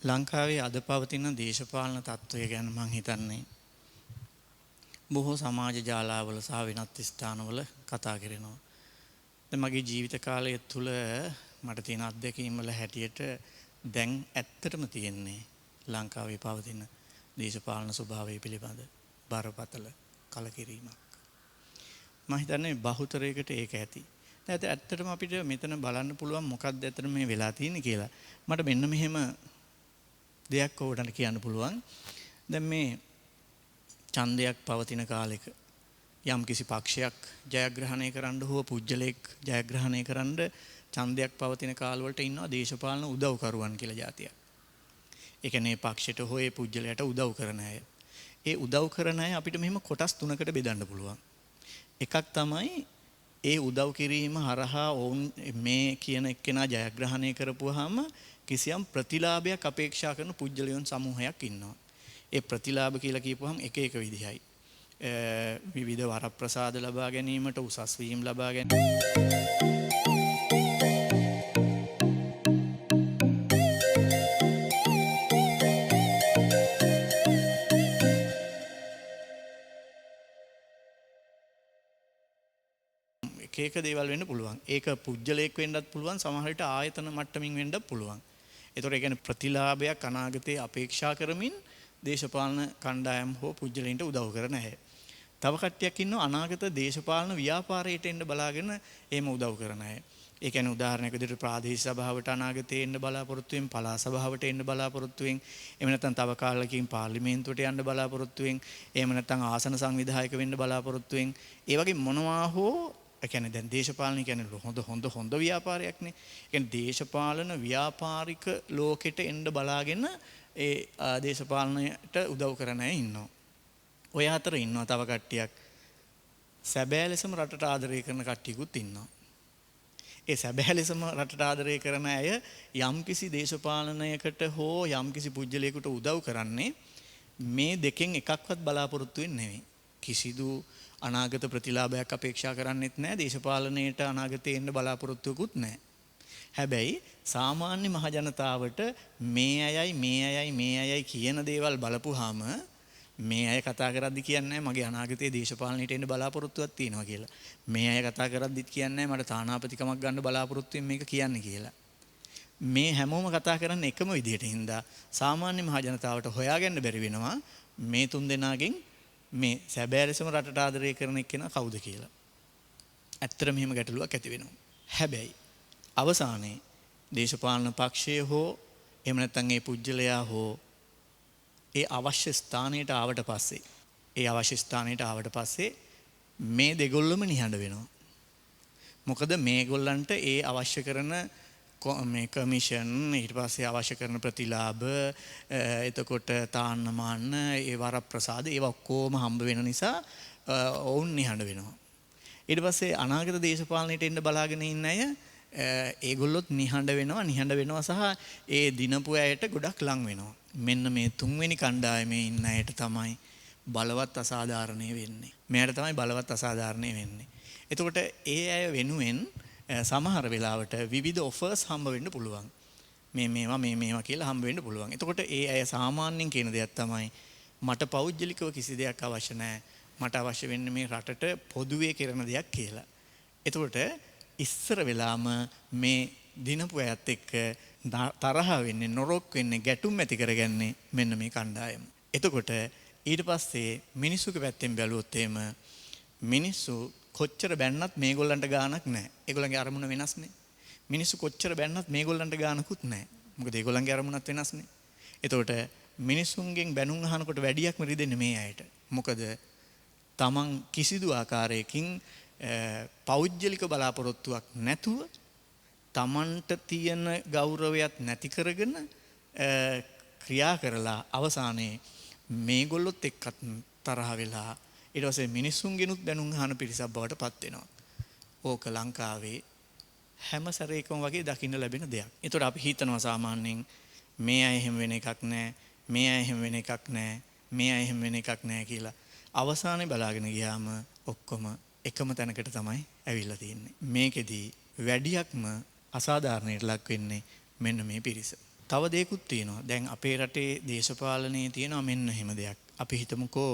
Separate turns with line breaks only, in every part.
ලංකාවේ අද පවතින දේශපාලන තත්ත්වය ගැන මම හිතන්නේ බොහෝ සමාජ ජාලාවල සහ වෙනත් ස්ථානවල කතා කරනවා. දැන් මගේ ජීවිත කාලය තුළ මට තියෙන අත්දැකීම් වල හැටියට දැන් ඇත්තටම තියෙන්නේ ලංකාවේ පවතින දේශපාලන ස්වභාවය පිළිබඳ බරපතල කලකිරීමක්. මම හිතන්නේ බහුතරයකට ඒක ඇති. දැන් ඇත්තටම අපිට මෙතන බලන්න පුළුවන් මොකක්ද ඇත්තට මේ වෙලා තියෙන්නේ කියලා. මට මෙන්න මෙහෙම දෙයක් ඔයාලට කියන්න පුළුවන්. දැන් මේ ඡන්දයක් පවතින කාලෙක යම් කිසි පක්ෂයක් ජයග්‍රහණය කරන්න හෝ පුජ්‍යලයක් ජයග්‍රහණය කරන්න ඡන්දයක් පවතින කාලවලට ඉන්නවා දේශපාලන උදව්කරුවන් කියලා જાතියක්. ඒ කියන්නේ පක්ෂයට හෝ ඒ පුජ්‍යලයට උදව් කරන අය. ඒ උදව් කරන අය අපිට මෙහෙම කොටස් තුනකට බෙදන්න පුළුවන්. එකක් තමයි ඒ උදව් කිරීම හරහා ඔවුන් මේ කියන එක්කෙනා ජයග්‍රහණය කරපුවාම කිසියම් ප්‍රතිලාභයක් අපේක්ෂා කරන පුජ්‍යලයන් සමූහයක් ඉන්නවා. ඒ ප්‍රතිලාභ කියලා කියපුවහම එක එක විදිහයි. විවිධ වරප්‍රසාද ලබා ගැනීමට උසස් වීම ලබා ගැනීම එක දේවල් වෙන්න පුළුවන්. ඒක පුජ්‍යලයක් වෙන්නත් පුළුවන්, සමහර විට ආයතන මට්ටමින් වෙන්නත් පුළුවන්. ඒතකොට ඒ කියන්නේ ප්‍රතිලාභයක් අනාගතයේ අපේක්ෂා කරමින් දේශපාලන කණ්ඩායම් හෝ පුජ්‍යලයින්ට උදව් කරන අය. තව කට්ටියක් ඉන්නවා අනාගත දේශපාලන ව්‍යාපාරයට එන්න බලාගෙන එහෙම උදව් කරන අය. ඒ කියන්නේ උදාහරණයක් විදිහට ප්‍රාදේශීය සභාවට අනාගතයේ එන්න බලාපොරොත්තු වෙන, පළාත් සභාවට එන්න බලාපොරොත්තු වෙන, එහෙම නැත්නම් තව කාලෙකින් පාර්ලිමේන්තුවට යන්න බලාපොරොත්තු වෙන, එහෙම නැත්නම් ආසන සංවිධායක වෙන්න බලාපොරොත්තු වෙන. ඒ වගේ මොනවා හෝ ඒ කියන්නේ දැන් දේශපාලන කියන්නේ හොඳ ව්‍යාපාරයක්නේ. ඒ කියන්නේ දේශපාලන ව්‍යාපාරික ලෝකෙට එන්න බලාගෙන ඒ දේශපාලනයට උදව් කරන අය ඉන්නවා. ඔය අතර ඉන්නවා තව කට්ටියක් සැබෑ ලෙසම රටට ආදරය කරන කට්ටියකුත් ඉන්නවා. ඒ සැබෑ ලෙසම රටට ආදරය කරන අය යම්කිසි දේශපාලනයකට හෝ යම්කිසි පුජ්‍යලයකට උදව් කරන්නේ මේ දෙකෙන් එකක්වත් බලාපොරොත්තු වෙන්නේ නෙවෙයි. කිසිදු අනාගත ප්‍රතිලාභයක් අපේක්ෂා කරන්නෙත් නැහැ. දේශපාලනයට අනාගතේ එන්න බලාපොරොත්තුකුත් නැහැ. හැබැයි සාමාන්‍ය මහ ජනතාවට මේ අයයි කියන දේවල් බලපුවාම මේ අය කතා කරද්දි කියන්නේ මගේ අනාගතයේ දේශපාලනයට එන්න බලාපොරොත්තුවක් තියෙනවා කියලා. මේ අය කතා කරද්දිත් කියන්නේ මට තානාපතිකමක් ගන්න බලාපොරොත්තුෙන් මේක කියන්නේ කියලා. මේ හැමෝම කතා කරන්නේ එකම විදිහට හින්දා සාමාන්‍ය මහ ජනතාවට හොයාගන්න බැරි වෙනවා මේ තුන් දෙනාගෙන් මේ සැබෑ ලෙසම රටට ආදරය කරන එක්කෙනා කවුද කියලා. ඇත්තට මෙහෙම ගැටලුවක් ඇති වෙනවා. හැබැයි අවසානයේ දේශපාලන පක්ෂය හෝ එහෙම නැත්නම් ඒ පුජ්‍යලයා හෝ ඒ අවශ්‍ය ස්ථානයට ආවට පස්සේ මේ දෙගොල්ලම නිහඬ වෙනවා. මොකද මේගොල්ලන්ට ඒ අවශ්‍ය කරන මේ කමිෂන් ඊට පස්සේ අවශ්‍ය කරන ප්‍රතිලාභ එතකොට තාන්න මාන්න ඒ වරප්‍රසාද ඒවා ඔක්කොම හම්බ වෙන නිසා ඔවුන් නිහඬ වෙනවා. ඊට පස්සේ අනාගත දේශපාලනයට එන්න බලාගෙන ඉන්න අය ඒගොල්ලොත් නිහඬ වෙනවා සහ ඒ දිනපු අයට ගොඩක් ලං වෙනවා. මෙන්න මේ තුන්වෙනි කණ්ඩායමේ ඉන්න අයට තමයි බලවත් අසාධාරණේ වෙන්නේ. මෙයාට තමයි බලවත් අසාධාරණේ වෙන්නේ. එතකොට ඒ අය වෙනුවෙන් සමහර වෙලාවට විවිධ ඔෆර්ස් හම්බ වෙන්න පුළුවන්. මේවා කියලා හම්බ වෙන්න පුළුවන්. එතකොට ඒ අය සාමාන්‍යයෙන් කියන දෙයක් තමයි මට පෞද්ගලිකව කිසි දෙයක් අවශ්‍ය නැහැ. මට අවශ්‍ය වෙන්නේ මේ රටට පොදුවේ කරන දෙයක් කියලා. එතකොට ඉස්සර වෙලාම මේ දිනපු අයත් එක්ක තරහ වෙන්නේ, නොරොක් වෙන්නේ, ගැටුම් ඇති කරගන්නේ මෙන්න මේ කණ්ඩායම. එතකොට ඊට පස්සේ මිනිස්සුගේ පැත්තෙන් බැලුවොත් එහෙම මිනිස්සු කොච්චර බැන්නත් මේගොල්ලන්ට ගාණක් නැහැ. ඒගොල්ලන්ගේ අරමුණ වෙනස්නේ. මිනිස්සු කොච්චර බැන්නත් මේගොල්ලන්ට ගාණකුත් නැහැ. මොකද ඒගොල්ලන්ගේ අරමුණත් වෙනස්නේ. එතකොට මිනිස්සුන්ගෙන් බැනුම් අහනකොට වැඩියක්ම රිදෙන්නේ මේ අයට. මොකද තමන් කිසිදු ආකාරයකින් පෞද්ගලික බලාපොරොත්තුවක් නැතුව තමන්ට තියෙන ගෞරවයක් නැති කරගෙන ක්‍රියා කරලා අවසානයේ මේගොල්ලොත් එක්කත් තරහ වෙලා ඊට පස්සේ මිනිස්සුන්ගෙනුත් දැනුම් අහන පිරිසක් බවට පත් වෙනවා. ඕක ලංකාවේ හැම සැරේකම වගේ දකින්න ලැබෙන දෙයක්. ඒතකොට අපි හිතනවා සාමාන්‍යයෙන් මේ අය එහෙම වෙන එකක් නැහැ, මේ අය එහෙම වෙන එකක් නැහැ, මේ අය එහෙම වෙන එකක් නැහැ කියලා. අවසානයේ බලාගෙන ගියාම ඔක්කොම එකම තැනකට තමයි ඇවිල්ලා තියෙන්නේ. මේකෙදී වැඩියක්ම අසාධාරණයට ලක් වෙන්නේ මෙන්න මේ පිරිස. තව දෙයක්ත් තියෙනවා. දැන් අපේ රටේ දේශපාලනයේ තියෙනවා මෙන්න එහෙම දෙයක්. අපි හිතමුකෝ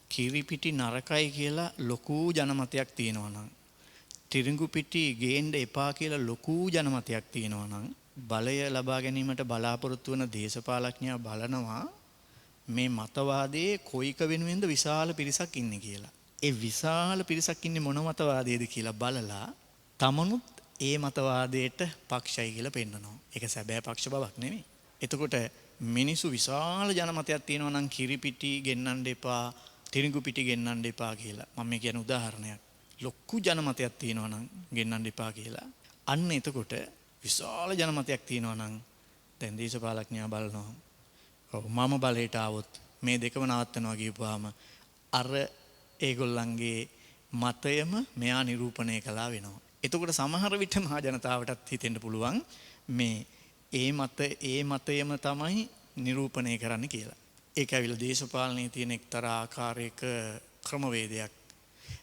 කිරිපිටි නරකයි කියලා ලොකු ජනමතයක් තියෙනවා නම්, තිරිඟු පිටි ගේන්න එපා කියලා ලොකු ජනමතයක් තියෙනවා නම්, බලය ලබා ගැනීමට බලාපොරොත්තු වන දේශපාලඥයා බලනවා මේ මතවාදයේ කොයික වෙනුවෙන්ද විශාල පිරිසක් ඉන්නේ කියලා. ඒ විශාල පිරිසක් ඉන්නේ මොන මතවාදයේද කියලා බලලා තමනුත් ඒ මතවාදයට පක්ෂයි කියලා පෙන්නනවා. ඒක සැබෑ පක්ෂ බවක් නෙමෙයි. එතකොට මිනිසු විශාල ජනමතයක් තියෙනවා නම් කිරිපිටි ගෙන්නන්න එපා, තිරිඟු පිටි ගෙන්නන්න එපා කියලා. මම මේ කියන උදාහරණයක්. ලොකු ජනමතයක් තියෙනවා නම් ගෙන්නන්න එපා කියලා. අන්න එතකොට විශාල ජනමතයක් තියෙනවා නම් දැන් දේශපාලඥයා බලනවා. ඔව් මම බලයට ආවොත් මේ දෙකම නවත්තනවා කියපුවාම අර ඒගොල්ලන්ගේ මතයම මෙයා නිරූපණය කළා වෙනවා. එතකොට සමහර විට මහ ජනතාවටත් හිතෙන්න පුළුවන් මේ ඒ මතයම තමයි නිරූපණය කරන්න කියලා. ඒක ඇවිල්ලා දේශපාලනයේ තියෙන එක්තරා ආකාරයක ක්‍රමවේදයක්.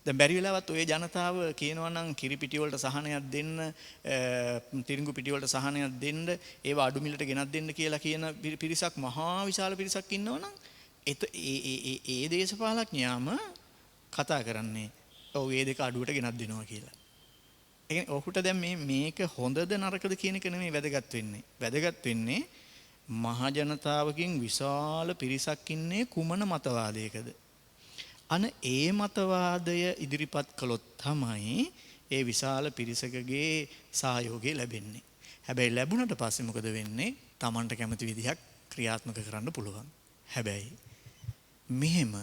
දැන් බැරි වෙලාවත් ඔය ජනතාව කියනවා නම් කිරිපිටි වලට සහනයක් දෙන්න, තිරිඟු පිටි වලට සහනයක් දෙන්න, ඒවා අඩු මිලට ගෙනත් දෙන්න කියලා කියන පිරිසක්, මහා විශාල පිරිසක් ඉන්නවනම් ඒ දේශපාලඥයාම කතා කරන්නේ ඔව් ඒ දෙක අඩුවට ගෙනත් දෙනවා කියලා. ඒ කියන්නේ ඔහුට දැන් මේක හොඳද නරකද කියන එක නෙමෙයි වැදගත් වෙන්නේ. වැදගත් වෙන්නේ මහ ජනතාවකින් විශාල පිරිසක් ඉන්නේ කුමන මතවාදයකද? අන ඒ මතවාදය ඉදිරිපත් කළොත් තමයි ඒ විශාල පිරිසකගේ සහයෝගය ලැබෙන්නේ. හැබැයි ලැබුණට පස්සේ මොකද වෙන්නේ? Tamanට කැමති විදිහක් ක්‍රියාත්මක කරන්න පුළුවන්. හැබැයි මෙහෙම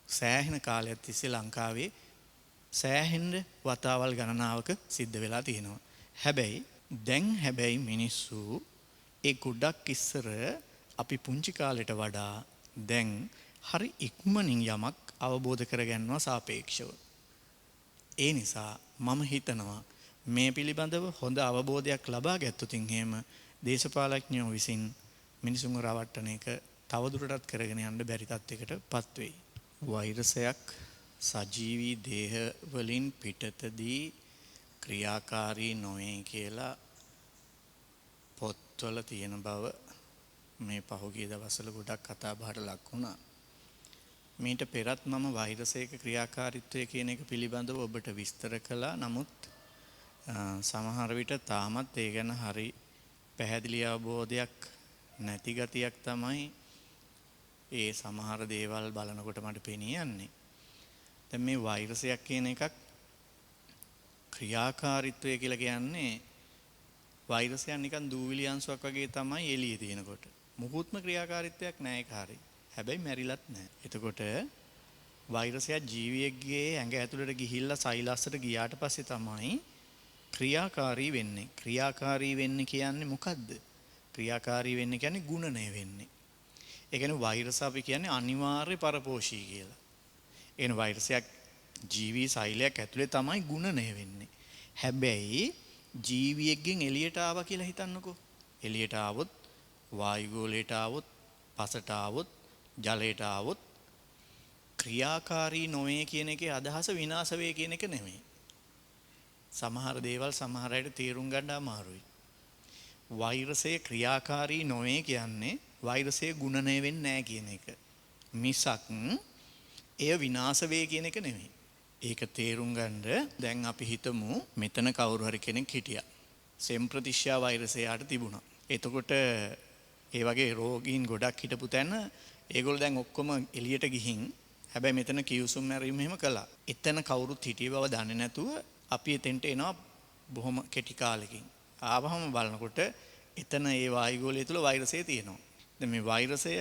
සෑහෙන කාලයක් තිස්සේ ලංකාවේ සෑහෙන වතාවල් ගණනාවක සිද්ධ වෙලා තියෙනවා. හැබැයි මිනිස්සු ඒ ගොඩක් ඉස්සර අපි පුංචි කාලෙට වඩා දැන් හරි ඉක්මනින් යමක් අවබෝධ කරගන්නවා සාපේක්ෂව. ඒ නිසා මම හිතනවා මේ පිළිබඳව හොඳ අවබෝධයක් ලබා ගත්තොතින් එහෙම දේශපාලඥයෝ විසින් මිනිසුන්ව රවට්ටන එක තවදුරටත් කරගෙන යන්න බැරි තත්යකටපත් වෙයි. වෛරසයක් සජීවී දේහ වලින් පිටතදී ක්‍රියාකාරී නොවේ කියලා පොත්වල තියෙන බව මේ පහුගිය දවස්වල ගොඩක් කතා බහට ලක් වුණා. මීට පෙරත් මම වෛරසයක ක්‍රියාකාරීත්වය කියන එක පිළිබඳව ඔබට විස්තර කළා. නමුත් සමහර විට තාමත් ඒ ගැන හරි පැහැදිලි අවබෝධයක් නැති ගතියක් තමයි ඒ සමහර දේවල් බලනකොට මට පෙනී යන්නේ. දැන් මේ වෛරසයක් කියන එකක් ක්‍රියාකාරීත්වය කියලා කියන්නේ වෛරසයක් නිකන් දූවිලි අංශුවක් වගේ තමයි එළියේ තියෙනකොට. මුකුත්ම ක්‍රියාකාරීත්වයක් නැහැ ඒක හරියි. හැබැයි මැරිලත් නැහැ. එතකොට වෛරසයක් ජීවියෙක්ගේ ඇඟ ඇතුළට ගිහිල්ලා සෛලස්සට ගියාට පස්සේ තමයි ක්‍රියාකාරී වෙන්නේ. ක්‍රියාකාරී වෙන්නේ කියන්නේ මොකද්ද? ක්‍රියාකාරී වෙන්නේ කියන්නේ ගුණණය වෙන්නේ. ඒ කියන්නේ වෛරස අපි කියන්නේ අනිවාර්ය පරපෝෂී කියලා. ඒ කියන්නේ වෛරසයක් ජීවී සෛලයක් ඇතුලේ තමයි ගුණණය වෙන්නේ. හැබැයි ජීවියෙක්ගෙන් එළියට ආවා කියලා හිතන්නකෝ. එළියට ආවොත් වායුගෝලයට ආවොත් පසට ආවොත් ජලයට ආවොත් ක්‍රියාකාරී නොවේ කියන එකේ අදහස විනාශ වේ කියන එක නෙමෙයි. සමහර දේවල් සමහර අයට තේරුම් ගන්න අමාරුයි. වෛරසයේ ක්‍රියාකාරී නොවේ කියන්නේ වෛරසයේ ගුණණය වෙන්නේ නැහැ කියන එක. මිසක් එය විනාශ වේ කියන එක නෙමෙයි. ඒක තේරුම් ගන්න දැන් අපි හිතමු මෙතන කවුරු හරි කෙනෙක් හිටියා. සෙම්ප්‍රතිශ්‍යා වෛරසය යාට තිබුණා. එතකොට ඒ වගේ රෝගීන් ගොඩක් හිටපු තැන ඒගොල්ලෝ දැන් ඔක්කොම එළියට ගිහින් හැබැයි මෙතන කිව්සුම් මැරීම එහෙම කළා. එතන කවුරුත් හිටිය බව දන්නේ නැතුව අපි එතෙන්ට එනවා බොහොම කෙටි කාලෙකින්. ආවහම බලනකොට එතන ඒ වායුගෝලය තුල වෛරසය තියෙනවා. දැන් මේ වෛරසය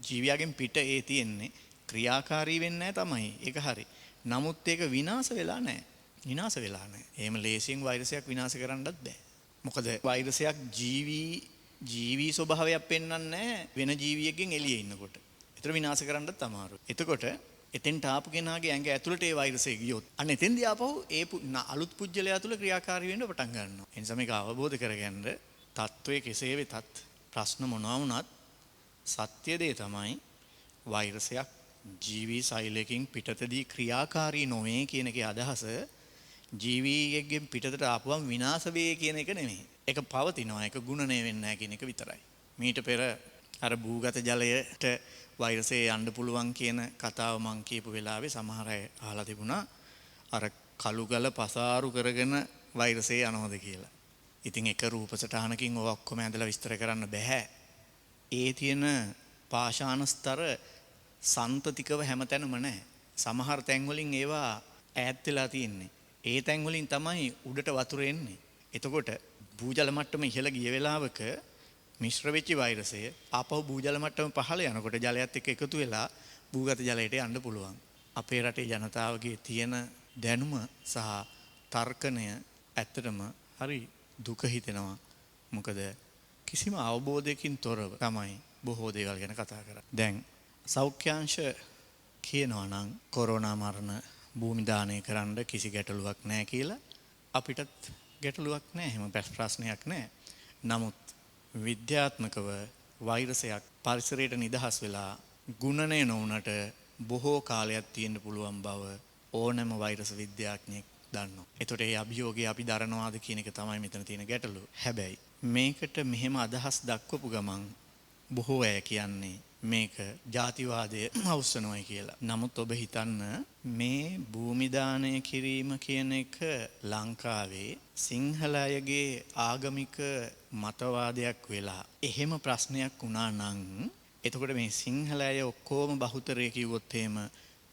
ජීවියාගෙන් පිට ඒ තියෙන්නේ ක්‍රියාකාරී වෙන්නේ නැහැ තමයි. ඒක හරි. නමුත් ඒක විනාශ වෙලා නැහැ. විනාශ වෙලා නැහැ. එහෙම ලේසියෙන් වෛරසයක් විනාශ කරන්නත් බෑ. මොකද වෛරසයක් ජීවී ස්වභාවයක් පෙන්වන්නේ වෙන ජීවියෙක්ගෙන් එළියේ ඉන්නකොට. ඒතර විනාශ කරන්නත් අමාරුයි. එතකොට එතෙන්ට ආපු කෙනාගේ ඇඟ ඇතුළට ඒ වෛරසය ගියොත් අන්න එතෙන්දී ආපහු ඒ අලුත් පුජ්‍යලයා තුළ ක්‍රියාකාරී වෙන්න පටන් ගන්නවා. ඒ නිසා මේක අවබෝධ කරගන්න තත්වයේ කෙසේ වෙතත් ප්‍රශ්න මොනවා වුණත් සත්‍ය දේ තමයි වෛරසයක් ජීවී සෛලයකින් පිටතදී ක්‍රියාකාරී නොවේ කියන එකේ අදහස ජීවියෙක්ගෙන් පිටතට ආපුවම විනාශ වේ කියන එක නෙමෙයි. ඒක පවතිනවා. ඒක ගුණණය වෙන්නේ නැහැ කියන එක විතරයි. මීට පෙර අර භූගත ජලයට වෛරසය යන්න පුළුවන් කියන කතාව මං කියපු වෙලාවේ සමහර අය අහලා තිබුණා අර කළු ගල පසාරු කරගෙන වෛරසය යනවද කියලා. ඉතින් එක රූප සටහනකින් ඔය ඔක්කොම ඇඳලා විස්තර කරන්න බෑ. ඒ තියෙන පාෂාණ ස්තර සන්තතිකව හැමතැනම නැහැ. සමහර තැන් වලින් ඒවා ඈත් වෙලා තියෙන්නේ. ඒ තැන් වලින් තමයි උඩට වතුර එන්නේ. එතකොට භූජල මට්ටම ඉහළ ගිය වෙලාවක මිශ්‍ර වෙච්ච වෛරසය ආපහු භූජල මට්ටම පහළ යනකොට ජලයත් එක්ක එකතු වෙලා භූගත ජලයට යන්න පුළුවන්. අපේ රටේ ජනතාවගේ තියෙන දැනුම සහ තර්කණය ඇත්තටම හරි දුක හිතෙනවා. මොකද කිසිම අවබෝධයකින් තොරව තමයි බොහෝ දේවල් ගැන කතා කරන්නේ. දැන් සෞඛ්‍යාංශ කියනවා නම් කොරෝනා මරණ භූමි දානය කරන්න කිසි ගැටලුවක් නැහැ කියලා. අපිටත් ගැටලුවක් නැහැ. එහෙම ප්‍රශ්නයක් නැහැ. නමුත් විද්‍යාත්මකව වෛරසයක් පරිසරයට නිදහස් වෙලා ගුණණය නොවුනට බොහෝ කාලයක් තියෙන්න පුළුවන් බව ඕනෑම වෛරස විද්‍යාඥයෙක් දන්නවා. ඒතකොට ඒ අභියෝගය අපි දරනවාද කියන එක තමයි මෙතන තියෙන ගැටලුව. හැබැයි මේකට මෙහෙම අදහස් දක්වපු ගමන් බොහෝ අය කියන්නේ මේක ජාතිවාදය අවස්සනවයි කියලා. නමුත් ඔබ හිතන්න මේ භූමි දානය කිරීම කියන එක ලංකාවේ සිංහල අයගේ ආගමික මතවාදයක් වෙලා එහෙම ප්‍රශ්නයක් වුණා නම් එතකොට මේ සිංහල අය ඔක්කොම බහුතරය කිව්වොත් එහෙම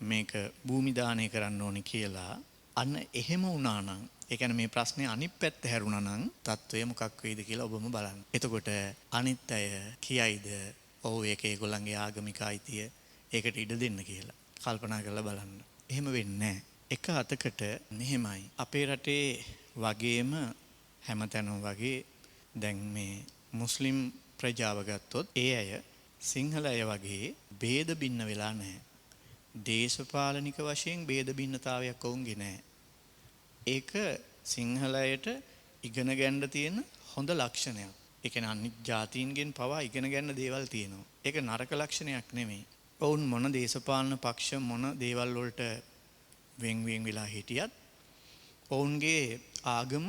මේක භූමි දානය කරන්න ඕනේ කියලා අන්න එහෙම වුණා නම් ඒ කියන්නේ මේ ප්‍රශ්නේ අනිත් පැත්ත හැරුණා නම් තත්ත්වය මොකක් වෙයිද කියලා ඔබම බලන්න. එතකොට අනිත් අය කියයිද ඔව් ඒක ඒගොල්ලන්ගේ ආගමික අයිතිය ඒකට ඉඩ දෙන්න කියලා. කල්පනා කරලා බලන්න. එහෙම වෙන්නේ නැහැ. එක අතකට මෙහෙමයි. අපේ රටේ වගේම හැමතැනම වගේ දැන් මේ මුස්ලිම් ප්‍රජාව ගත්තොත් ඒ අය සිංහල අය වගේ ભેද බින්න වෙලා නැහැ. දේශපාලනික වශයෙන් ભેද බින්නතාවයක් වුන්ගේ නැහැ. ඒක සිංහල අයට ඉගෙන ගන්න තියෙන හොඳ ලක්ෂණයක්. ඒ කියන්නේ අනිත් ජාතීන්ගෙන් පවා ඉගෙන ගන්න දේවල් තියෙනවා. ඒක නරක ලක්ෂණයක් නෙමෙයි. ඔවුන් මොන දේශපාලන පක්ෂ මොන දේවල් වලට වෙන් වෙලා හිටියත් ඔවුන්ගේ ආගම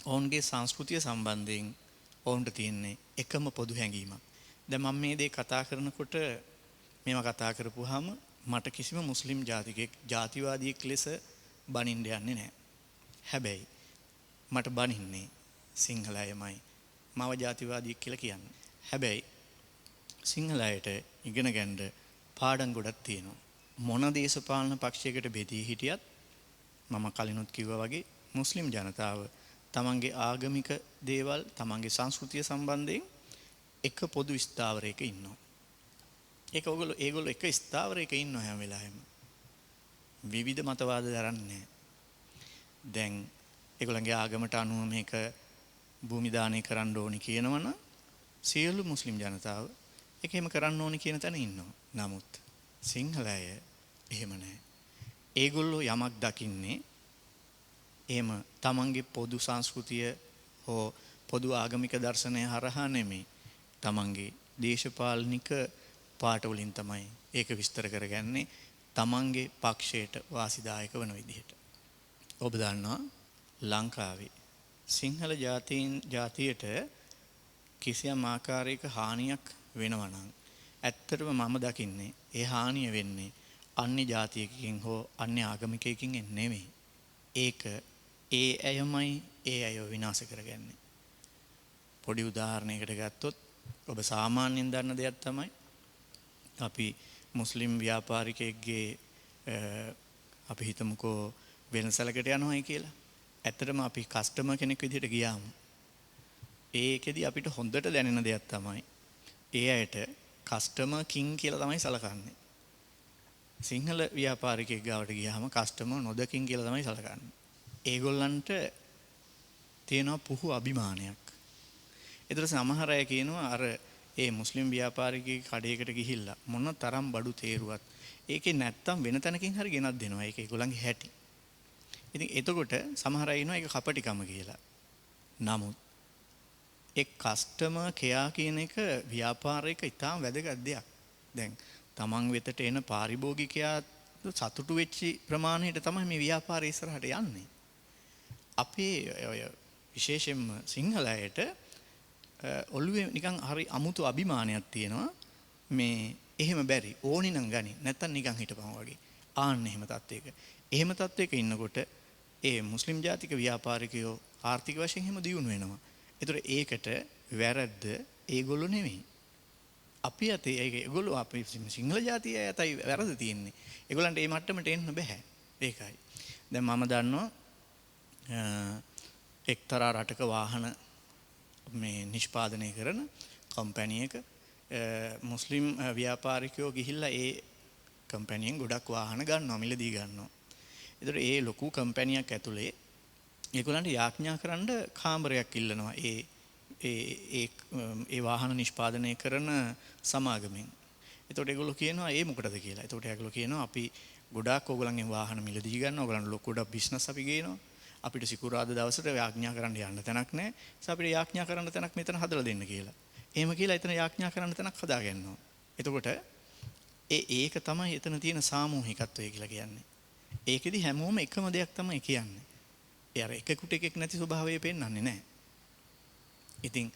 ඔවුන්ගේ සංස්කෘතිය සම්බන්ධයෙන් ඔවුන්ට තියෙන්නේ එකම පොදු හැඟීමක්. දැන් මම මේ දේ කතා කරනකොට මේව කතා කරපුවාම මට කිසිම මුස්ලිම් ජාතිකයෙක් ජාතිවාදියෙක් ලෙස බනින්න යන්නේ නැහැ. හැබැයි මට බනින්නේ සිංහල අයමයි. මම ජාතිවාදියෙක් කියලා කියන්නේ. හැබැයි සිංහල අයට ඉගෙන ගන්න පාඩම් ගොඩක් තියෙනවා. මොන දේශපාලන පක්ෂයකට බෙදී හිටියත් මම කලිනුත් කිව්වා වගේ මුස්ලිම් ජනතාව තමන්ගේ ආගමික දේවල් තමන්ගේ සංස්කෘතිය සම්බන්ධයෙන් එක පොදු ස්ථාවරයක ඉන්නවා. ඒගොල්ලෝ එක ස්ථාවරයක ඉන්නවා හැම වෙලාවෙම. විවිධ මතවාද දරන්නේ. දැන් ඒගොල්ලන්ගේ ආගමට අනුව මේක භූමි දානය කරන්න ඕනි කියනවනම් සියලු මුස්ලිම් ජනතාව ඒකෙම කරන්න ඕනි කියන තැන ඉන්නවා. නමුත් සිංහල අය එහෙම නැහැ. ඒගොල්ලෝ යමක් දකින්නේ එහෙම තමන්ගේ පොදු සංස්කෘතිය හෝ පොදු ආගමික දර්ශනය හරහා නෙමෙයි. තමන්ගේ දේශපාලනික පාටවලින් තමයි ඒක විස්තර කරගන්නේ තමන්ගේ පක්ෂයට වාසිදායක වන විදිහට. ඔබ දන්නවා ලංකාවේ සිංහල ජාතියට කිසියම් ආකාරයක හානියක් වෙනවා නම් ඇත්තටම මම දකින්නේ ඒ හානිය වෙන්නේ අන්‍ය ජාතියකින් හෝ අන්‍ය ආගමිකයකින් නෙමෙයි. ඒක ඒ අයමයි ඒ අයව විනාශ කරගන්නේ. පොඩි උදාහරණයකට ගත්තොත් ඔබ සාමාන්‍යයෙන් දන්න දෙයක් තමයි අපි මුස්ලිම් ව්‍යාපාරිකයෙක්ගේ අපි හිතමුකෝ වෙනසලකට යනවායි කියලා. ඇත්තටම අපි කස්ටමර් කෙනෙක් විදිහට ගියාම ඒකෙදි අපිට හොඳට දැනෙන දෙයක් තමයි ඒ අයට කස්ටමර් කිං කියලා තමයි සලකන්නේ. සිංහල ව්‍යාපාරිකයෙක් ගාවට ගියාම කස්ටමර් නොදකින් කියලා තමයි සලකන්නේ. ඒගොල්ලන්ට තියෙනවා පුහු අභිමානයක්. ඒතර සමහර අය කියනවා අර ඒ මුස්ලිම් ව්‍යාපාරිකයෙක් කඩේකට ගිහිල්ලා මොන තරම් බඩු තේරුවත් ඒකේ නැත්තම් වෙන තැනකින් හරි ගෙනත් දෙනවා. ඒක ඒගොල්ලන්ගේ හැටි. ඉතින් එතකොට සමහර අය ඉන්නවා ඒක කපටිකම කියලා. නමුත් ඒ කස්ටමර් කෙයා කියන එක ව්‍යාපාරයක ඉතාම වැදගත් දෙයක්. දැන් තමන් වෙතට එන පාරිභෝගිකයා සතුටු වෙච්ච ප්‍රමාණයට තමයි මේ ව්‍යාපාරය ඉස්සරහට යන්නේ. අපේ විශේෂයෙන්ම සිංහල අයට ඔළුවේ නිකන් හරි අමුතු අභිමානයක් තියෙනවා. මේ එහෙම බැරි ඕනි නම් ගනි නැත්තම් නිකන් හිටපන් වගේ. ආන්න එහෙම තත්වයක. එහෙම තත්වයක ඉන්නකොට ඒ මුස්ලිම් ජාතික ව්‍යාපාරිකයෝ ආර්ථික වශයෙන් එහෙම දියුණු වෙනවා. ඒතර ඒකට වැරද්ද ඒගොල්ලෝ නෙමෙයි. අපි අතේ ඒගොල්ලෝ අපි සිංහල ජාතිය ඇතයි වැරද්ද තියෙන්නේ. ඒගොල්ලන්ට මේ මට්ටමට එන්න බෑ. ඒකයි. දැන් මම දන්නවා එක්තරා රටක වාහන මේ නිෂ්පාදනය කරන කම්පැනි එක මුස්ලිම් ව්‍යාපාරිකයෝ ගිහිල්ලා ඒ කම්පැනියෙන් ගොඩක් වාහන ගන්නවා මිලදී ගන්නවා. ඒතර ඒ ලොකු කම්පැනියක් ඇතුලේ ඒගොල්ලන්ට යාඥා කරන්න කාමරයක් ඉල්ලනවා ඒ වාහන නිෂ්පාදනය කරන සමාගමෙන්. එතකොට ඒගොල්ලෝ කියනවා ඒ මොකටද කියලා. එතකොට ඒගොල්ලෝ කියනවා අපි ගොඩාක් ඕගොල්ලන්ගෙන් වාහන මිලදී ගන්නවා. ඕගොල්ලන් ලොකු ගොඩක් බිස්නස් අපි ගේනවා. අපිට සිකුරාදා දවසට යාඥා කරන්න යන්න තැනක් නැහැ. ඒස අපිට යාඥා කරන්න තැනක් මෙතන හදලා දෙන්න කියලා. එහෙම කියලා එතන යාඥා කරන්න තැනක් හදාගන්නවා. එතකොට ඒක තමයි එතන තියෙන සාමූහිකත්වය කියලා කියන්නේ. ඒකෙදි හැමෝම එකම දෙයක් තමයි කියන්නේ. ඒ අර එකෙකුට එකෙක් නැති ස්වභාවය පෙන්වන්නේ නැහැ. ඉතින්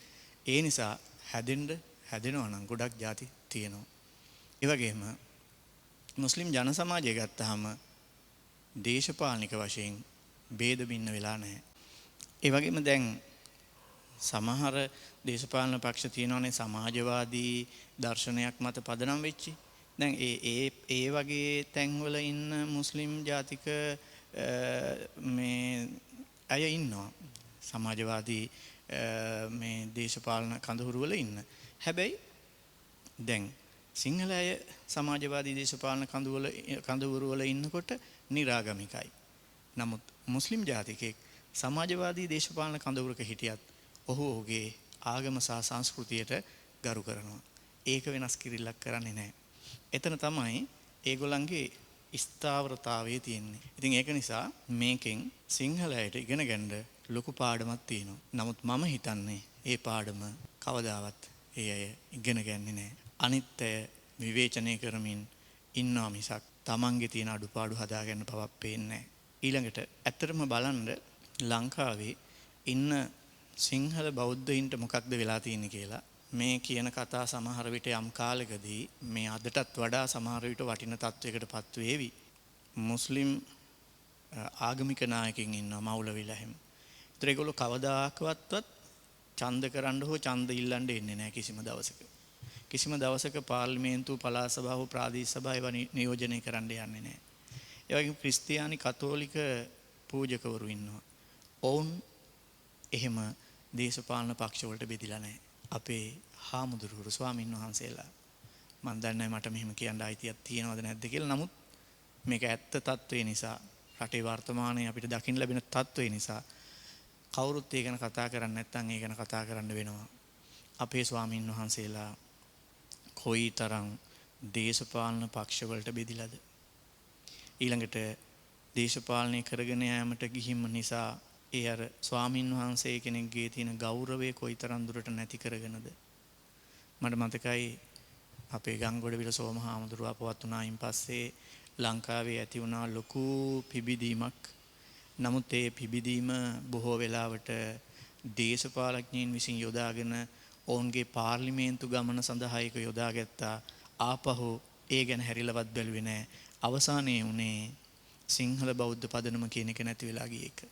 ඒ නිසා හැදෙනවා නම් ගොඩක් ಜಾති තියෙනවා. ඒ වගේම මුස්ලිම් ජන සමාජය ගත්තාම දේශපාලනික වශයෙන් ભેද බින්න වෙලා නැහැ. ඒ වගේම දැන් සමහර දේශපාලන පක්ෂ තියෙනවානේ සමාජවාදී දර්ශනයක් මත පදනම් වෙච්චි. දැන් ඒ වගේ තැන්වල ඉන්න මුස්ලිම් ජාතික මේ අය ඉන්නවා. සමාජවාදී මේ දේශපාලන කඳවුරු වල ඉන්න. හැබැයි දැන් සිංහල අය සමාජවාදී දේශපාලන කඳවුරු වල ඉන්නකොට නිරාගමිකයි. නමුත් මුස්ලිම් ජාතිකයෙක් සමාජවාදී දේශපාලන කඳවුරක හිටියත් ඔහුගේ ආගම සහ සංස්කෘතියට ගරු කරනවා. ඒක වෙනස් කිරිල්ලක් කරන්නේ නැහැ. එතන තමයි ඒගොල්ලන්ගේ ස්ථාවරතාවය තියෙන්නේ. ඉතින් ඒක නිසා මේකෙන් සිංහලයට ඉගෙන ගන්න ලොකු පාඩමක් තියෙනවා. නමුත් මම හිතන්නේ ඒ පාඩම කවදාවත් ඒ අය ඉගෙන ගන්නේ නැහැ. අනිත් අය විවේචනය කරමින් ඉන්නවා මිසක් තමන්ගේ තියෙන අඩුපාඩු හදාගන්න පවක් පේන්නේ නැහැ. ඊළඟට ඇත්තටම බලන්න ලංකාවේ ඉන්න සිංහල බෞද්ධයින්ට මොකක්ද වෙලා තියෙන්නේ කියලා මේ කියන කතා සමහර විට යම් කාලෙකදී මේ අදටත් වඩා සමහර විට වටින තත්වයකටපත් වේවි. මුස්ලිම් ආගමික නායකයින් ඉන්නවා මෞලවිලා හැම. ඒතර ඒගොල්ලෝ කවදාකවත් ඡන්ද කරන්න හෝ ඡන්ද ඉල්ලන්න එන්නේ නැහැ කිසිම දවසක. කිසිම දවසක පාර්ලිමේන්තුව පළාත් සභාව ප්‍රාදේශ සභාව ඒවා නියෝජනය කරන්න යන්නේ නැහැ. ඒ වගේම ක්‍රිස්තියානි කතෝලික පූජකවරු ඉන්නවා. ඔවුන් එහෙම දේශපාලන පක්ෂ වලට බෙදිලා නැහැ. අපේ හාමුදුරුවෝ ස්වාමීන් වහන්සේලා මම දන්නේ මට මෙහෙම කියන්න අයිතියක් තියෙනවද නැද්ද කියලා. නමුත් මේක ඇත්ත තත්ත්වේ නිසා රටේ වර්තමානයේ අපිට දකින්න ලැබෙන තත්ත්වේ නිසා කවුරුත් ඒ ගැන කතා කරන්නේ නැත්නම් ඒ ගැන කතා කරන්න වෙනවා. අපේ ස්වාමීන් වහන්සේලා කොයිතරම් දේශපාලන පක්ෂ වලට බෙදිලාද? ඊළඟට දේශපාලනය කරගෙන යාමට ගිහින් නිසා ඒ අර ස්වාමින් වහන්සේ කෙනෙක්ගේ තියෙන ගෞරවය කොයිතරම් දුරට නැති කරගෙනද? මට මතකයි අපේ ගංගොඩවිල සෝම හාමුදුරුව අපවත් වුණායින් පස්සේ ලංකාවේ ඇති වුණා ලොකු පිබිදීමක්. නමුත් ඒ පිබිදීම බොහෝ වෙලාවට දේශපාලඥයින් විසින් යොදාගෙන ඔවුන්ගේ පාර්ලිමේන්තු ගමන සඳහා ඒක යොදාගත්තා. ආපහු ඒ ගැන හැරිලවත් බැලුවේ නැහැ. අවසානයේ උනේ සිංහල බෞද්ධ පදනම කියන එක නැති වෙලා ගිය එක.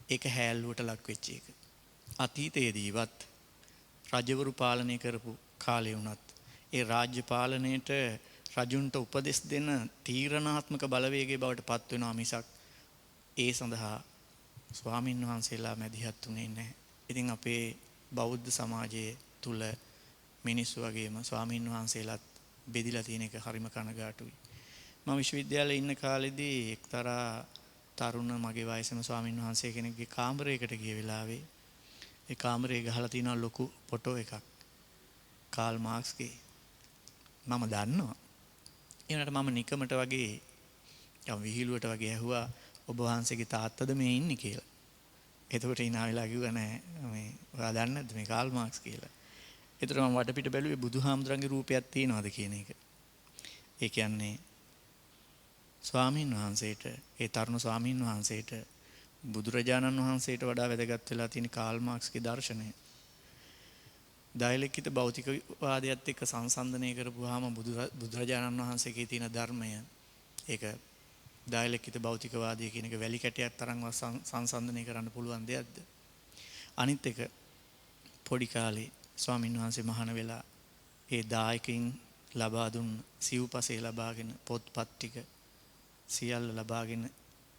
ඒක හැල්ලුවට ලක් වෙච්ච එක. අතීතයේදීවත් රජවරු පාලනය කරපු කාලේ වුණත් ඒ රාජ්‍ය පාලනයේට රජුන්ට උපදෙස් දෙන තීරණාත්මක බලවේගයේ බවට පත් වෙනවා මිසක් ඒ සඳහා ස්වාමින් වහන්සේලා මැදිහත් වුණේ නැහැ. ඉතින් අපේ බෞද්ධ සමාජයේ තුල මිනිස්සු වගේම ස්වාමින් වහන්සේලාත් බෙදිලා තියෙන එක හරිම කනගාටුයි. මම විශ්වවිද්‍යාලේ ඉන්න කාලෙදී එක්තරා තරුණ මගේ වයසේම ස්වාමින් වහන්සේ කෙනෙක්ගේ කාමරයකට ගිය වෙලාවේ ඒ කාමරේ ගහලා තියෙන ලොකු ෆොටෝ එකක් කාල් මාක්ස්ගේ. මම දන්නවා. ඒනට මම නිකමට වගේ යම් විහිළුවට වගේ ඇහුවා ඔබ වහන්සේගේ තාත්තද මේ ඉන්නේ කියලා. එතකොට ඉනා වෙලා කිව්වා නෑ මේ ඔයා දන්නේ නැද්ද මේ කාල් මාක්ස් කියලා. ඒතර මම වටපිට බැලුවේ බුදුහාමුදුරන්ගේ රූපයක් තියෙනවද කියන එක. ඒ කියන්නේ ස්වාමීන් වහන්සේට ඒ තරුණ ස්වාමීන් වහන්සේට බුදුරජාණන් වහන්සේට වඩා වැදගත් වෙලා තියෙන කාල් මාක්ස්ගේ දර්ශනය. දායලෙක්කිත භෞතිකවාදයත් එක්ක සංසන්දනය කරපුවාම බුදුරජාණන් වහන්සේගේ තියෙන ධර්මය ඒක දායලෙක්කිත භෞතිකවාදය කියන එක වැලි කැටයක් තරම්වත් සංසන්දනය කරන්න පුළුවන් දෙයක්ද? අනිත් එක පොඩි කාලේ ස්වාමීන් වහන්සේ මහාන වෙලා ඒ දායකයින් ලබා දුන්න සිව්පසේ ලබාගෙන පොත්පත් ටික සියල්ල ලබාගෙන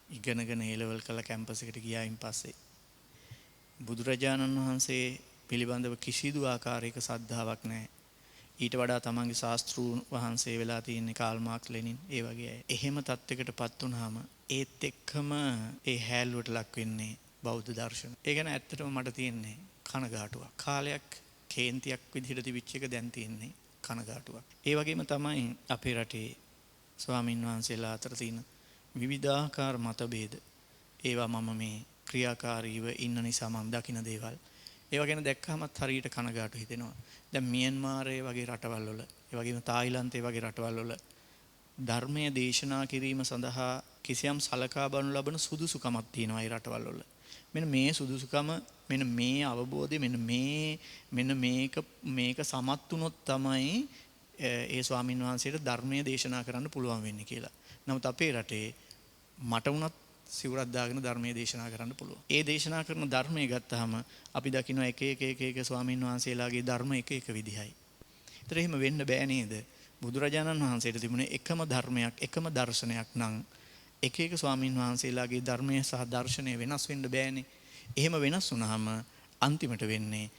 ඉගෙනගෙන A-level කළ කැම්පස් එකට ගියායින් පස්සේ බුදුරජාණන් වහන්සේ පිළිබඳව කිසිදු ආකාරයක සද්ධාාවක් නැහැ. ඊට වඩා තමන්ගේ ශාස්ත්‍රූන් වහන්සේ වෙලා තියෙන්නේ කාල් මාක්ස් ලෙනින් ඒ වගේ අය. එහෙම තත්යකටපත් වුනහම ඒත් එක්කම ඒ හැල්ලුවට ලක් වෙන්නේ බෞද්ධ දර්ශන. ඒ ගැන ඇත්තටම මට තියෙන්නේ කනගාටුවක්. කාලයක් කේන්තියක් විදිහට තිබිච්ච එක දැන් තියෙන්නේ කනගාටුවක්. ඒ වගේම තමයි අපේ රටේ ස්වාමින් වහන්සේලා අතර තියෙන විවිධාකාර මතභේද. ඒවා මම මේ ක්‍රියාකාරීව ඉන්න නිසා මම දකින දේවල්. ඒවා ගැන දැක්කහමත් හරියට කනගාටු හිතෙනවා. දැන් මියන්මාරයේ වගේ රටවල් වල, ඒ වගේම තායිලන්තයේ වගේ රටවල් වල ධර්මයේ දේශනා කිරීම සඳහා කිසියම් සලකා බලනු ලබන සුදුසුකමක් තියෙනවා ඒ රටවල් වල. මෙන්න මේ සුදුසුකම, මෙන්න මේ අවබෝධය, මෙන්න මේක සමත් වුණොත් තමයි ඒ ස්වාමින් වහන්සේට ධර්මයේ දේශනා කරන්න පුළුවන් වෙන්නේ කියලා. නමුත් අපේ රටේ මට වුණත් සිවුරක් දාගෙන ධර්මයේ දේශනා කරන්න පුළුවන්. ඒ දේශනා කරන ධර්මයේ ගත්තාම අපි දකිනවා එක ස්වාමින් වහන්සේලාගේ ධර්ම එක විදිහයි. ඒතර එහෙම වෙන්න බෑ නේද? බුදුරජාණන් වහන්සේට තිබුණේ එකම ධර්මයක්, එකම දර්ශනයක් නම් එක ස්වාමින් වහන්සේලාගේ ධර්මය සහ දර්ශනය වෙනස් වෙන්න බෑනේ. එහෙම වෙනස් වුනහම අන්තිමට වෙන්නේ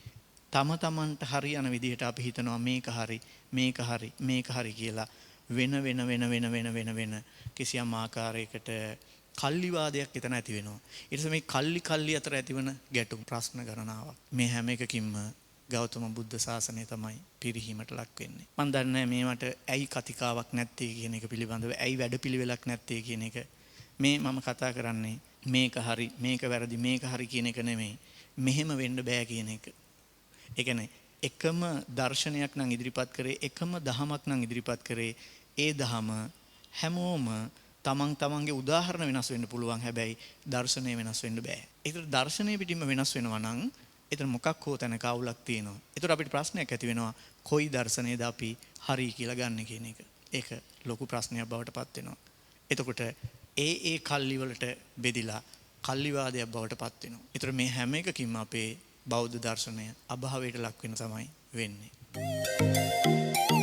තම තමන්ට හරි යන විදිහට අපි හිතනවා මේක හරි කියලා වෙන කිසියම් ආකාරයකට කල්ලිවාදයක් එතන ඇති වෙනවා. ඊට පස්සේ මේ කල්ලි අතර ඇතිවන ගැටුම් ප්‍රශ්න ගණනාවක්. මේ හැම එකකින්ම ගෞතම බුද්ධ ශාසනය තමයි පිරිහීමට ලක් වෙන්නේ. මම දන්නේ මේවට ඇයි කතිකාවක් නැත්තේ කියන එක පිළිබඳව, ඇයි වැඩපිළිවෙලක් නැත්තේ කියන එක. මේ මම කතා කරන්නේ මේක හරි, මේක වැරදි, මේක හරි කියන එක නෙමෙයි. මෙහෙම වෙන්න බෑ කියන එක. ඒ කියන්නේ එකම දර්ශනයක් නම් ඉදිරිපත් කරේ, එකම දහමක් නම් ඉදිරිපත් කරේ. ඒ දහම හැමෝම තමන්ගේ උදාහරණ වෙනස් වෙන්න පුළුවන්. හැබැයි දර්ශනය වෙනස් වෙන්න බෑ. ඒතර දර්ශනය පිටින්ම වෙනස් වෙනවා නම් ඒතර මොකක් හෝ තැනක අවුලක් තියෙනවා. ඒතර අපිට ප්‍රශ්නයක් ඇති වෙනවා කොයි දර්ශනයද අපි හරි කියලා ගන්න කියන එක. ඒක ලොකු ප්‍රශ්නයක් බවට පත් වෙනවා. එතකොට ඒ කල්ලි වලට බෙදිලා කල්ලිවාදයක් බවට පත් වෙනවා. ඒතර මේ හැම එකකින්ම අපේ බෞද්ධ දර්ශනය අභාවයට ලක් වෙන තමයි වෙන්නේ.